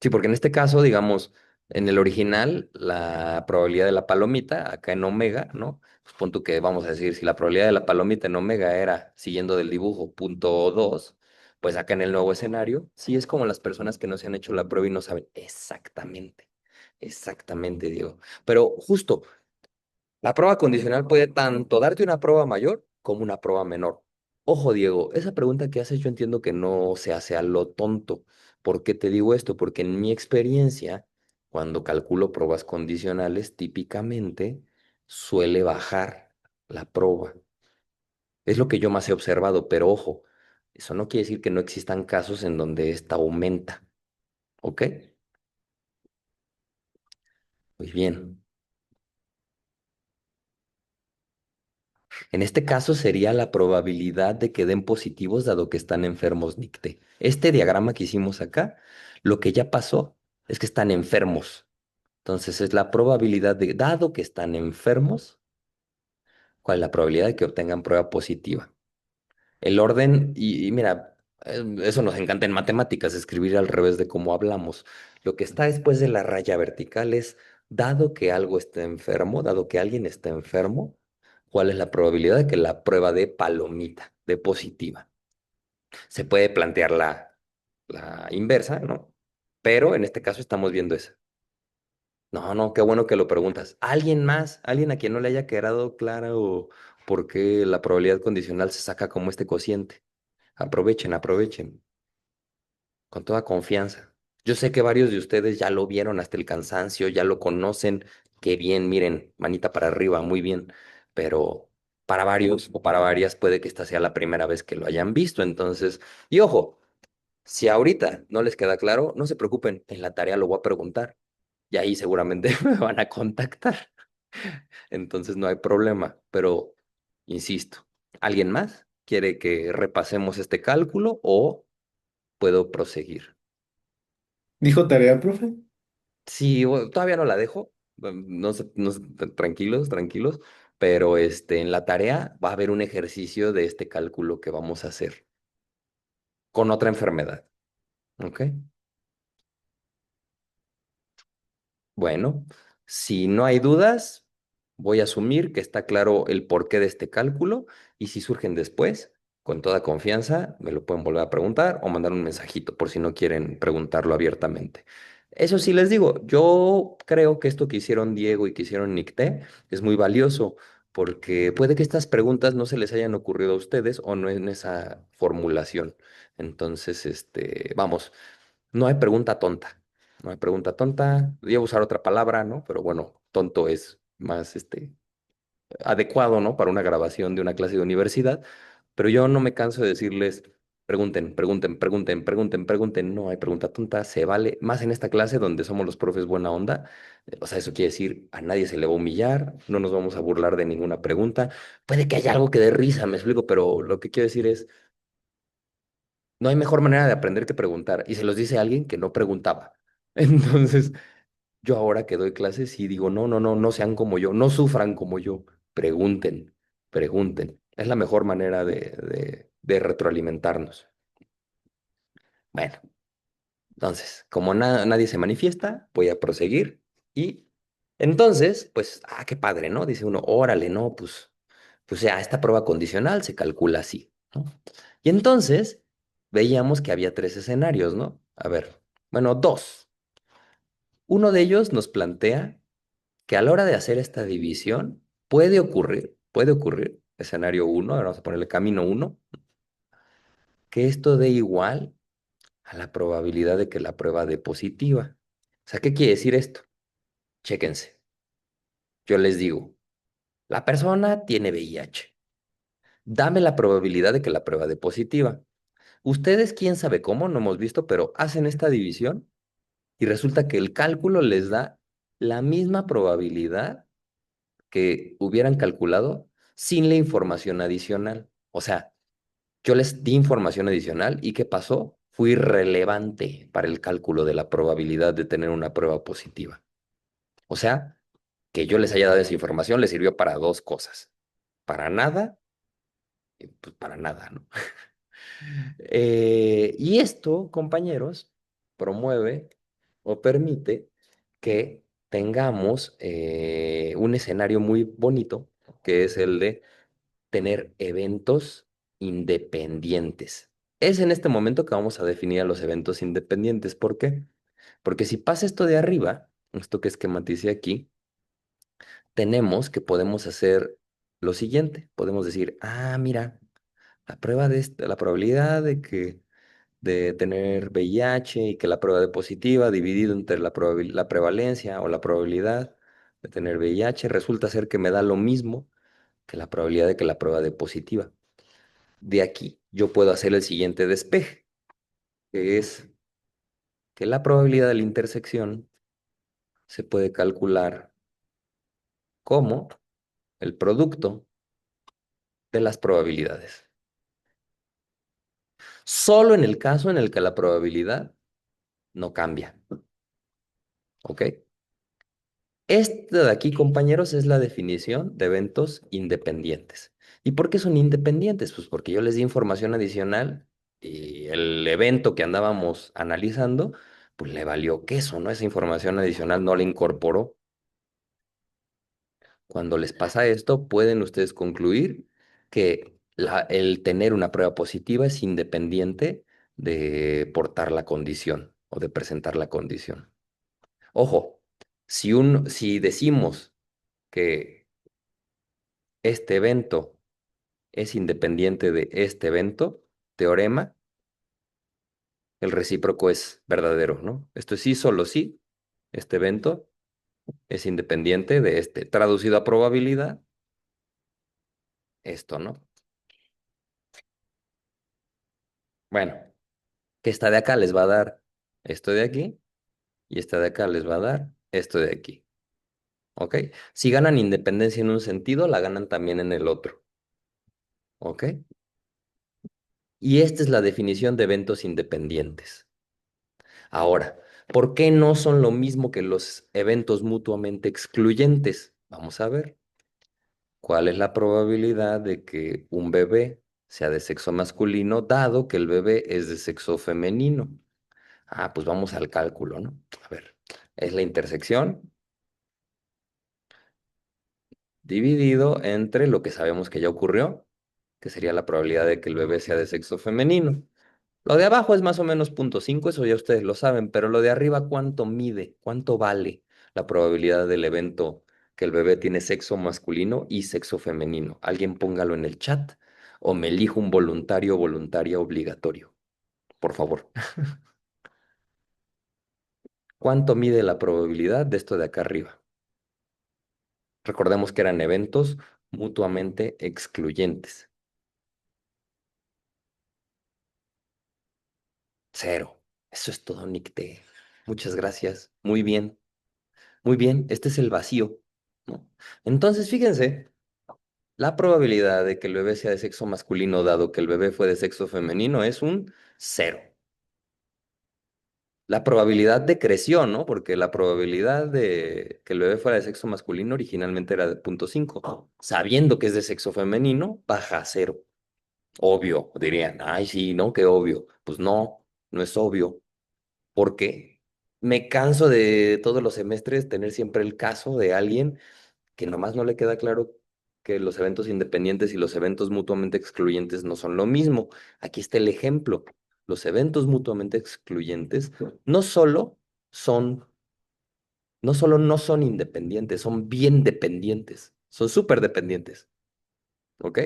Sí, porque en este caso, digamos, en el original, la probabilidad de la palomita, acá en omega, ¿no? Pues pon tú que vamos a decir, si la probabilidad de la palomita en omega era, siguiendo del dibujo, punto 2, pues acá en el nuevo escenario, sí es como las personas que no se han hecho la prueba y no saben exactamente, exactamente, Diego. Pero justo, la prueba condicional puede tanto darte una prueba mayor como una prueba menor. Ojo, Diego, esa pregunta que haces yo entiendo que no se hace a lo tonto. ¿Por qué te digo esto? Porque en mi experiencia, cuando calculo pruebas condicionales, típicamente suele bajar la prueba. Es lo que yo más he observado, pero ojo, eso no quiere decir que no existan casos en donde esta aumenta, ¿ok? Muy bien. En este caso sería la probabilidad de que den positivos dado que están enfermos NICTE. Este diagrama que hicimos acá, lo que ya pasó es que están enfermos. Entonces es la probabilidad de, dado que están enfermos, ¿cuál es la probabilidad de que obtengan prueba positiva? El orden, y mira, eso nos encanta en matemáticas, escribir al revés de cómo hablamos. Lo que está después de la raya vertical es, dado que algo está enfermo, dado que alguien está enfermo, ¿cuál es la probabilidad de que la prueba dé palomita, dé positiva? Se puede plantear la inversa, ¿no? Pero en este caso estamos viendo esa. No, no, qué bueno que lo preguntas. ¿Alguien más? ¿Alguien a quien no le haya quedado claro por qué la probabilidad condicional se saca como este cociente? Aprovechen, aprovechen, con toda confianza. Yo sé que varios de ustedes ya lo vieron hasta el cansancio, ya lo conocen. Qué bien, miren, manita para arriba, muy bien. Pero para varios o para varias puede que esta sea la primera vez que lo hayan visto. Entonces, y ojo, si ahorita no les queda claro, no se preocupen, en la tarea lo voy a preguntar y ahí seguramente me van a contactar. Entonces no hay problema. Pero, insisto, ¿alguien más quiere que repasemos este cálculo o puedo proseguir?
¿Dijo tarea, profe?
Sí, todavía no la dejo. No sé, tranquilos, tranquilos. Pero en la tarea va a haber un ejercicio de este cálculo que vamos a hacer con otra enfermedad. ¿Ok? Bueno, si no hay dudas, voy a asumir que está claro el porqué de este cálculo y si surgen después, con toda confianza, me lo pueden volver a preguntar o mandar un mensajito por si no quieren preguntarlo abiertamente. Eso sí les digo, yo creo que esto que hicieron Diego y que hicieron Nicté es muy valioso porque puede que estas preguntas no se les hayan ocurrido a ustedes o no en esa formulación. Entonces, vamos, no hay pregunta tonta. No hay pregunta tonta. Voy a usar otra palabra, ¿no? Pero bueno, tonto es más adecuado, ¿no? Para una grabación de una clase de universidad. Pero yo no me canso de decirles, pregunten, pregunten, pregunten, pregunten, pregunten. No hay pregunta tonta, se vale. Más en esta clase donde somos los profes buena onda. O sea, eso quiere decir, a nadie se le va a humillar, no nos vamos a burlar de ninguna pregunta. Puede que haya algo que dé risa, me explico, pero lo que quiero decir es, no hay mejor manera de aprender que preguntar. Y se los dice alguien que no preguntaba. Entonces, yo ahora que doy clases y digo, no, no, no, no sean como yo, no sufran como yo, pregunten, pregunten. Es la mejor manera de retroalimentarnos. Bueno, entonces, como nadie se manifiesta, voy a proseguir y entonces, pues, qué padre, ¿no? Dice uno, órale, no, pues ya, esta prueba condicional se calcula así, ¿no? Y entonces, veíamos que había tres escenarios, ¿no? A ver, bueno, dos. Uno de ellos nos plantea que a la hora de hacer esta división puede ocurrir, escenario uno, ahora vamos a ponerle camino uno, que esto dé igual a la probabilidad de que la prueba dé positiva. O sea, ¿qué quiere decir esto? Chéquense. Yo les digo, la persona tiene VIH. Dame la probabilidad de que la prueba dé positiva. Ustedes, quién sabe cómo, no hemos visto, pero hacen esta división y resulta que el cálculo les da la misma probabilidad que hubieran calculado sin la información adicional. O sea, yo les di información adicional y ¿qué pasó? Fue irrelevante para el cálculo de la probabilidad de tener una prueba positiva. O sea, que yo les haya dado esa información les sirvió para dos cosas. Para nada, pues para nada, ¿no? Y esto, compañeros, promueve o permite que tengamos un escenario muy bonito, que es el de tener eventos independientes. Es en este momento que vamos a definir a los eventos independientes. ¿Por qué? Porque si pasa esto de arriba, esto que esquematicé aquí, tenemos que podemos hacer lo siguiente. Podemos decir, mira, la prueba de la probabilidad de tener VIH y que la prueba de positiva dividido entre la prevalencia o la probabilidad de tener VIH resulta ser que me da lo mismo que la probabilidad de que la prueba de positiva. De aquí yo puedo hacer el siguiente despeje, que es que la probabilidad de la intersección se puede calcular como el producto de las probabilidades. Solo en el caso en el que la probabilidad no cambia. ¿Ok? Esto de aquí, compañeros, es la definición de eventos independientes. ¿Y por qué son independientes? Pues porque yo les di información adicional y el evento que andábamos analizando, pues le valió queso, ¿no? Esa información adicional no la incorporó. Cuando les pasa esto, pueden ustedes concluir que el tener una prueba positiva es independiente de portar la condición o de presentar la condición. Ojo, si decimos que este evento es independiente de este evento, teorema, el recíproco es verdadero, ¿no? Esto es sí, solo sí, este evento es independiente de este. Traducido a probabilidad, esto, ¿no? Bueno, que esta de acá les va a dar esto de aquí y esta de acá les va a dar esto de aquí, ¿ok? Si ganan independencia en un sentido, la ganan también en el otro, ¿ok? Y esta es la definición de eventos independientes. Ahora, ¿por qué no son lo mismo que los eventos mutuamente excluyentes? Vamos a ver. ¿Cuál es la probabilidad de que un bebé sea de sexo masculino dado que el bebé es de sexo femenino? Pues vamos al cálculo, ¿no? A ver. Es la intersección dividido entre lo que sabemos que ya ocurrió, que sería la probabilidad de que el bebé sea de sexo femenino. Lo de abajo es más o menos 0,5, eso ya ustedes lo saben, pero lo de arriba, ¿cuánto mide? ¿Cuánto vale la probabilidad del evento que el bebé tiene sexo masculino y sexo femenino? Alguien póngalo en el chat o me elijo un voluntario o voluntaria obligatorio, por favor. ¿Cuánto mide la probabilidad de esto de acá arriba? Recordemos que eran eventos mutuamente excluyentes. Cero. Eso es todo, Nicte. Muchas gracias. Muy bien. Muy bien. Este es el vacío, ¿no? Entonces, fíjense, la probabilidad de que el bebé sea de sexo masculino, dado que el bebé fue de sexo femenino, es un cero. La probabilidad decreció, ¿no? Porque la probabilidad de que el bebé fuera de sexo masculino originalmente era de 0,5. Sabiendo que es de sexo femenino, baja a cero. Obvio, dirían, ay, sí, ¿no? Qué obvio. Pues no, no es obvio. Porque me canso de todos los semestres tener siempre el caso de alguien que nomás no le queda claro que los eventos independientes y los eventos mutuamente excluyentes no son lo mismo. Aquí está el ejemplo. Los eventos mutuamente excluyentes no solo son, no solo no son independientes, son bien dependientes, son súper dependientes. ¿Ok?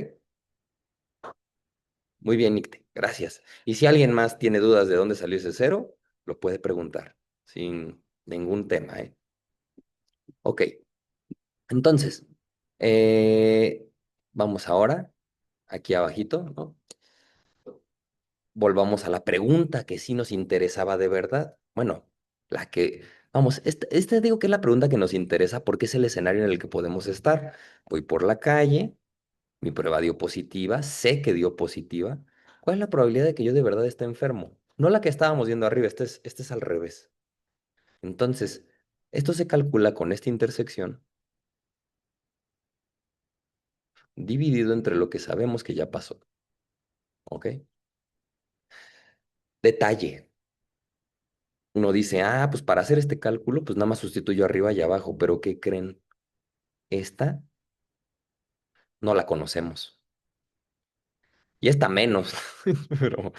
Muy bien, Nicte, gracias. Y si alguien más tiene dudas de dónde salió ese cero, lo puede preguntar sin ningún tema, ¿eh? Ok, entonces, eh, vamos ahora aquí abajito, ¿no? Volvamos a la pregunta que sí nos interesaba de verdad. Bueno, la que, vamos, esta digo que es la pregunta que nos interesa porque es el escenario en el que podemos estar. Voy por la calle, mi prueba dio positiva, sé que dio positiva. ¿Cuál es la probabilidad de que yo de verdad esté enfermo? No la que estábamos viendo arriba, este es al revés. Entonces, esto se calcula con esta intersección dividido entre lo que sabemos que ya pasó. ¿Ok? Detalle. Uno dice, ah, pues para hacer este cálculo, pues nada más sustituyo arriba y abajo, pero ¿qué creen? Esta no la conocemos. Y esta menos, pero,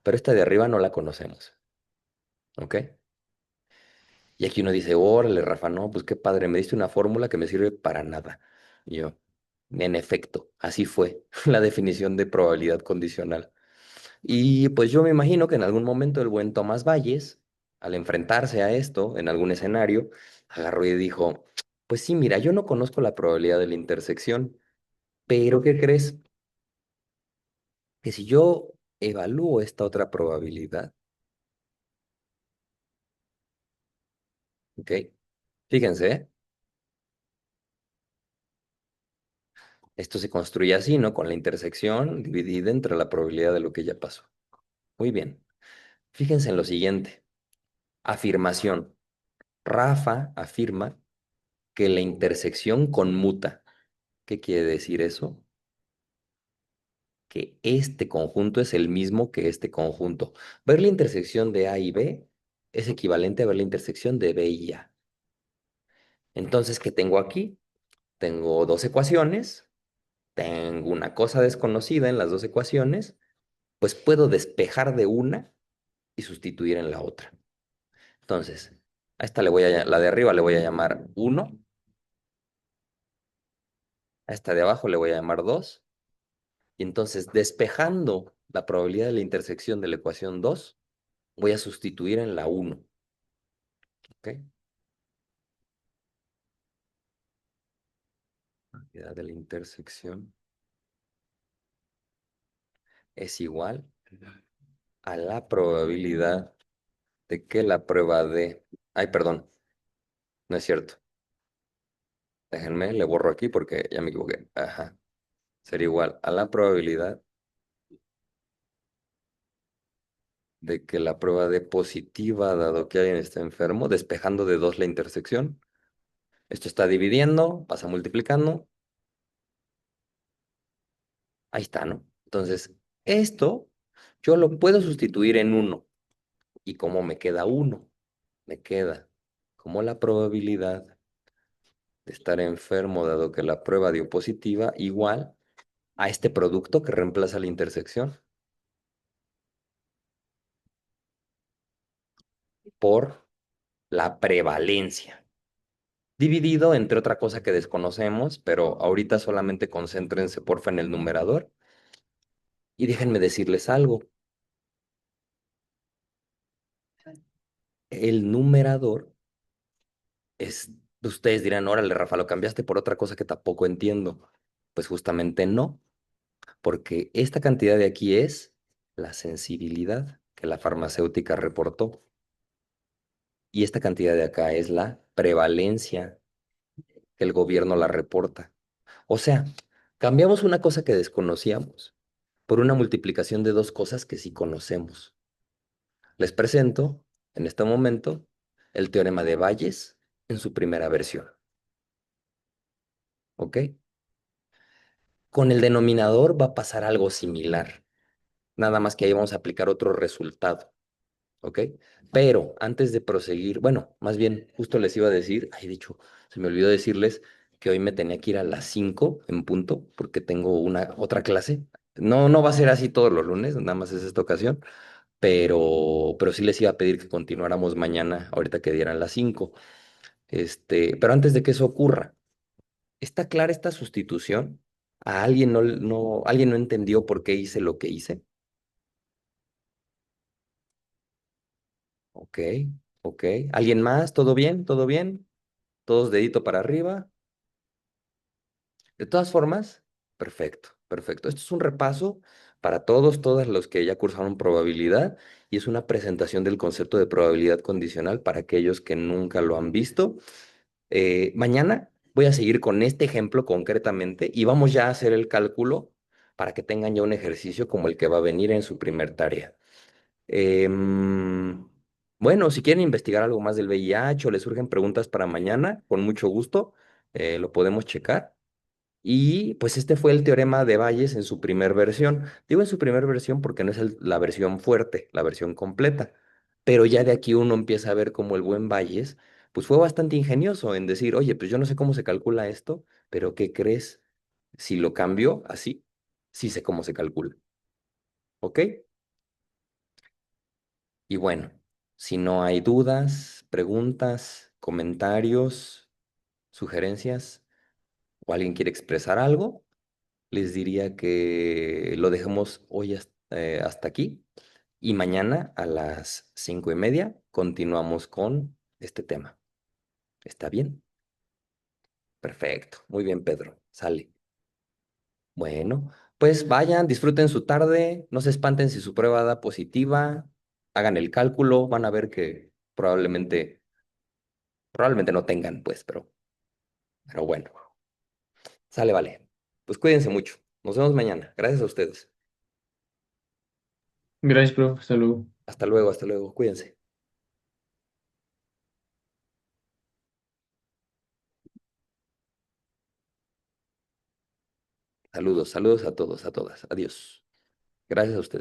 pero esta de arriba no la conocemos, ¿ok? Y aquí uno dice, órale, Rafa, no, pues qué padre, me diste una fórmula que me sirve para nada. Y yo, en efecto, así fue la definición de probabilidad condicional. Y pues yo me imagino que en algún momento el buen Tomás Valles, al enfrentarse a esto en algún escenario, agarró y dijo, pues sí, mira, yo no conozco la probabilidad de la intersección, pero ¿qué crees? Que si yo evalúo esta otra probabilidad, ¿ok? Fíjense, ¿eh? Esto se construye así, ¿no? Con la intersección dividida entre la probabilidad de lo que ya pasó. Muy bien. Fíjense en lo siguiente. Afirmación. Rafa afirma que la intersección conmuta. ¿Qué quiere decir eso? Que este conjunto es el mismo que este conjunto. Ver la intersección de A y B es equivalente a ver la intersección de B y A. Entonces, ¿qué tengo aquí? Tengo dos ecuaciones, tengo una cosa desconocida en las dos ecuaciones, pues puedo despejar de una y sustituir en la otra. Entonces, a esta la de arriba le voy a llamar 1, a esta de abajo le voy a llamar 2, y entonces despejando la probabilidad de la intersección de la ecuación 2, voy a sustituir en la 1. ¿Ok? Probabilidad de la intersección es igual a la probabilidad de que la prueba de... Ay, perdón, no es cierto. Déjenme, le borro aquí porque ya me equivoqué. Ajá. Sería igual a la probabilidad de que la prueba de positiva, dado que alguien está enfermo, despejando de 2 la intersección. Esto está dividiendo, pasa multiplicando. Ahí está, ¿no? Entonces, esto yo lo puedo sustituir en 1. ¿Y cómo me queda 1? Me queda como la probabilidad de estar enfermo dado que la prueba dio positiva igual a este producto que reemplaza la intersección por la prevalencia, dividido entre otra cosa que desconocemos, pero ahorita solamente concéntrense porfa en el numerador y déjenme decirles algo. El numerador es, ustedes dirán, órale, Rafa, lo cambiaste por otra cosa que tampoco entiendo. Pues justamente no, porque esta cantidad de aquí es la sensibilidad que la farmacéutica reportó y esta cantidad de acá es la prevalencia que el gobierno la reporta. O sea, cambiamos una cosa que desconocíamos por una multiplicación de dos cosas que sí conocemos. Les presento en este momento el teorema de Bayes en su primera versión, ¿ok? Con el denominador va a pasar algo similar, nada más que ahí vamos a aplicar otro resultado, ¿ok? Pero antes de proseguir, bueno, más bien, justo les iba a decir, ay, de hecho, se me olvidó decirles que hoy me tenía que ir a las 5 en punto porque tengo una otra clase. No, no va a ser así todos los lunes, nada más es esta ocasión, pero sí les iba a pedir que continuáramos mañana, ahorita que dieran las 5. Pero antes de que eso ocurra, ¿está clara esta sustitución? ¿A alguien alguien no entendió por qué hice lo que hice? Ok, ok. ¿Alguien más? ¿Todo bien? ¿Todo bien? ¿Todos dedito para arriba? De todas formas, perfecto, perfecto. Esto es un repaso para todos, todas los que ya cursaron probabilidad y es una presentación del concepto de probabilidad condicional para aquellos que nunca lo han visto. Mañana voy a seguir con este ejemplo concretamente y vamos ya a hacer el cálculo para que tengan ya un ejercicio como el que va a venir en su primer tarea. Em, bueno, si quieren investigar algo más del VIH o les surgen preguntas para mañana, con mucho gusto, lo podemos checar. Y pues este fue el teorema de Bayes en su primer versión. Digo en su primer versión porque no es la versión fuerte, la versión completa. Pero ya de aquí uno empieza a ver cómo el buen Bayes, pues fue bastante ingenioso en decir, oye, pues yo no sé cómo se calcula esto, pero ¿qué crees? Si lo cambio así, sí sé cómo se calcula. ¿Ok? Y bueno, si no hay dudas, preguntas, comentarios, sugerencias o alguien quiere expresar algo, les diría que lo dejemos hoy hasta aquí y mañana a las 5:30 continuamos con este tema. ¿Está bien? Perfecto. Muy bien, Pedro. Sale. Bueno, pues vayan, disfruten su tarde, no se espanten si su prueba da positiva, hagan el cálculo, van a ver que probablemente no tengan, pues, pero bueno, sale, vale. Pues cuídense mucho. Nos vemos mañana. Gracias a ustedes.
Gracias, profe. Hasta luego.
Hasta luego, hasta luego. Cuídense. Saludos, saludos a todos, a todas. Adiós. Gracias a ustedes.